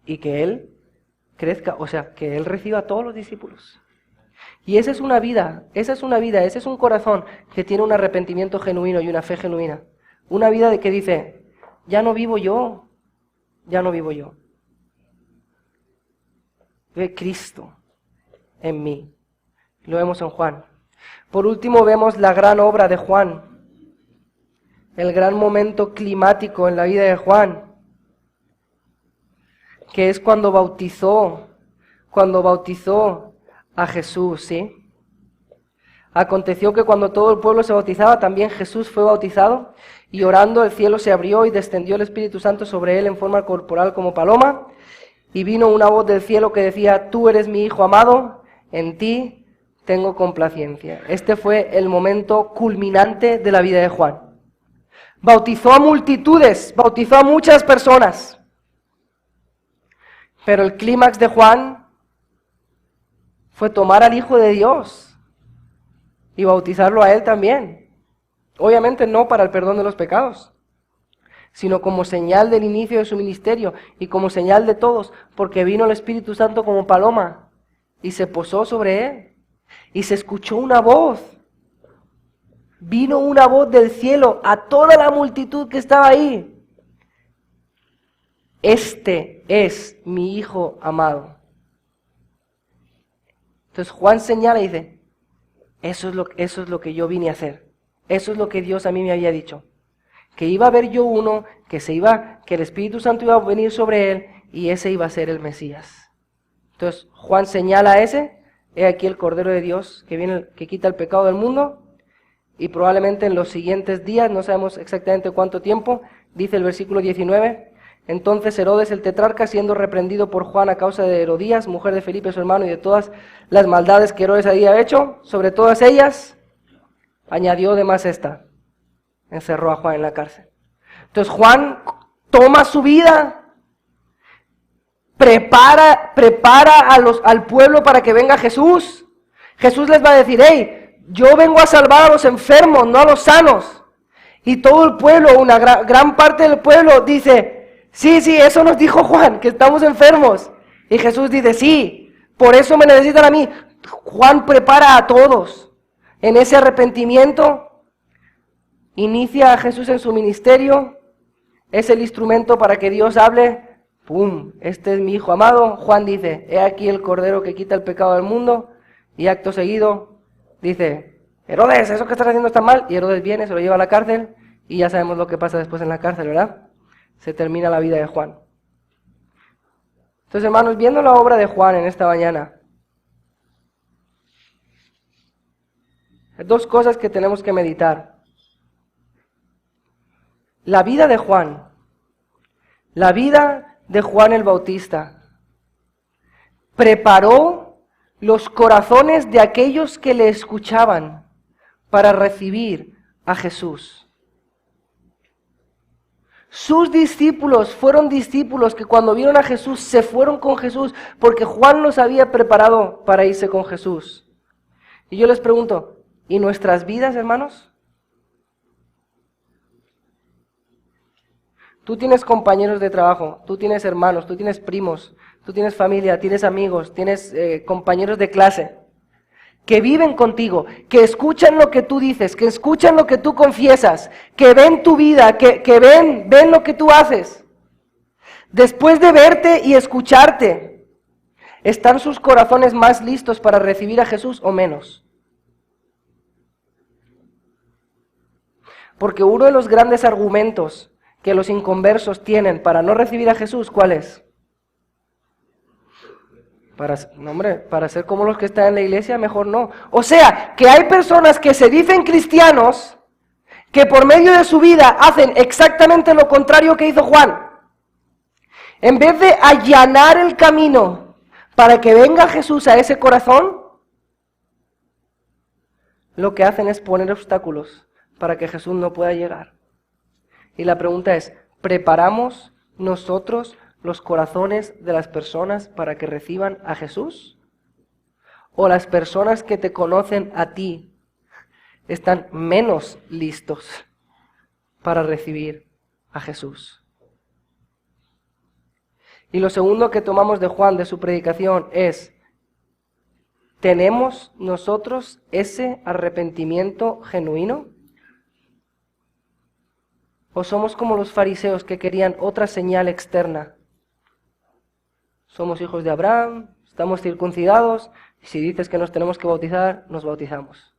Y que Él crezca, o sea, que Él reciba a todos los discípulos. Y esa es una vida, ese es un corazón que tiene un arrepentimiento genuino y una fe genuina. Una vida de que dice, ya no vivo yo. Ve Cristo en mí. Lo vemos en Juan. Por último vemos la gran obra de Juan. El gran momento climático en la vida de Juan. Que es cuando bautizó a Jesús, ¿sí? Aconteció que cuando todo el pueblo se bautizaba, también Jesús fue bautizado, y orando el cielo se abrió y descendió el Espíritu Santo sobre él en forma corporal como paloma, y vino una voz del cielo que decía, tú eres mi Hijo amado, en ti tengo complacencia. Este fue el momento culminante de la vida de Juan. Bautizó a multitudes, bautizó a muchas personas, pero el clímax de Juan fue tomar al Hijo de Dios y bautizarlo a Él también. Obviamente no para el perdón de los pecados, sino como señal del inicio de su ministerio y como señal de todos, porque vino el Espíritu Santo como paloma y se posó sobre Él y se escuchó una voz. Vino una voz del cielo a toda la multitud que estaba ahí. Este es mi Hijo amado. Entonces Juan señala y dice, eso es lo que yo vine a hacer. Eso es lo que Dios a mí me había dicho. Que iba a haber yo uno, que el Espíritu Santo iba a venir sobre él, y ese iba a ser el Mesías. Entonces Juan señala a ese, he aquí el Cordero de Dios, que quita el pecado del mundo, y probablemente en los siguientes días, no sabemos exactamente cuánto tiempo, dice el versículo 19, entonces Herodes el tetrarca, siendo reprendido por Juan a causa de Herodías, mujer de Felipe su hermano, y de todas las maldades que Herodes había hecho, sobre todas ellas, añadió además esta, encerró a Juan en la cárcel. Entonces Juan toma su vida, prepara al pueblo para que venga Jesús. Jesús les va a decir, hey, yo vengo a salvar a los enfermos, no a los sanos. Y todo el pueblo, una gran parte del pueblo dice, sí, eso nos dijo Juan, que estamos enfermos. Y Jesús dice, sí, por eso me necesitan a mí. Juan prepara a todos en ese arrepentimiento inicia a Jesús en su ministerio, es el instrumento para que Dios hable, ¡pum! Este es mi Hijo amado. Juan dice, he aquí el Cordero que quita el pecado del mundo, y acto seguido dice, Herodes, eso que estás haciendo está mal, y Herodes viene, se lo lleva a la cárcel, y ya sabemos lo que pasa después en la cárcel, ¿verdad? Se termina la vida de Juan. Entonces, hermanos, viendo la obra de Juan en esta mañana, hay dos cosas que tenemos que meditar. La vida de Juan el Bautista, preparó los corazones de aquellos que le escuchaban para recibir a Jesús. Sus discípulos fueron discípulos que cuando vieron a Jesús se fueron con Jesús porque Juan los había preparado para irse con Jesús. Y yo les pregunto, ¿y nuestras vidas, hermanos? Tú tienes compañeros de trabajo, tú tienes hermanos, tú tienes primos, tú tienes familia, tienes amigos, tienes compañeros de clase que viven contigo, que escuchan lo que tú dices, que escuchan lo que tú confiesas, que ven tu vida, que ven lo que tú haces. Después de verte y escucharte, ¿están sus corazones más listos para recibir a Jesús o menos? Porque uno de los grandes argumentos que los inconversos tienen para no recibir a Jesús, ¿cuál es? Para ser como los que están en la iglesia, mejor no. O sea, que hay personas que se dicen cristianos, que por medio de su vida hacen exactamente lo contrario que hizo Juan. En vez de allanar el camino para que venga Jesús a ese corazón, lo que hacen es poner obstáculos para que Jesús no pueda llegar. Y la pregunta es, ¿preparamos nosotros los corazones de las personas para que reciban a Jesús? ¿O las personas que te conocen a ti están menos listos para recibir a Jesús? Y lo segundo que tomamos de Juan, de su predicación, es, ¿tenemos nosotros ese arrepentimiento genuino? ¿O somos como los fariseos que querían otra señal externa? Somos hijos de Abraham, estamos circuncidados, y si dices que nos tenemos que bautizar, nos bautizamos.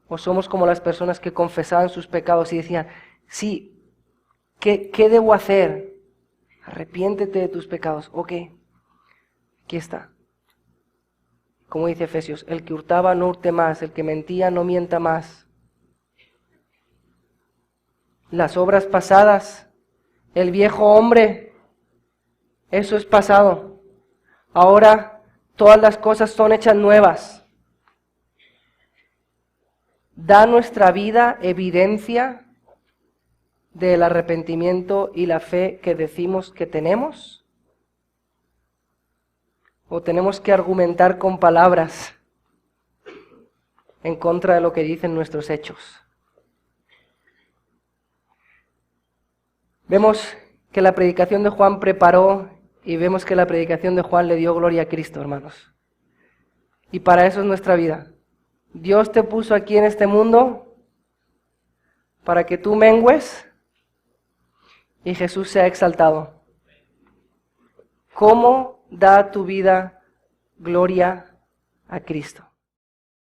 ¿O somos como las personas que confesaban sus pecados y decían, sí, ¿qué debo hacer? Arrepiéntete de tus pecados. Ok, aquí está. Como dice Efesios, el que hurtaba no hurte más, el que mentía no mienta más. Las obras pasadas, el viejo hombre, eso es pasado. Ahora todas las cosas son hechas nuevas. ¿Da nuestra vida evidencia del arrepentimiento y la fe que decimos que tenemos? ¿O tenemos que argumentar con palabras en contra de lo que dicen nuestros hechos? Vemos que la predicación de Juan preparó y vemos que la predicación de Juan le dio gloria a Cristo, hermanos. Y para eso es nuestra vida. Dios te puso aquí en este mundo para que tú mengues y Jesús sea exaltado. ¿Cómo da tu vida gloria a Cristo?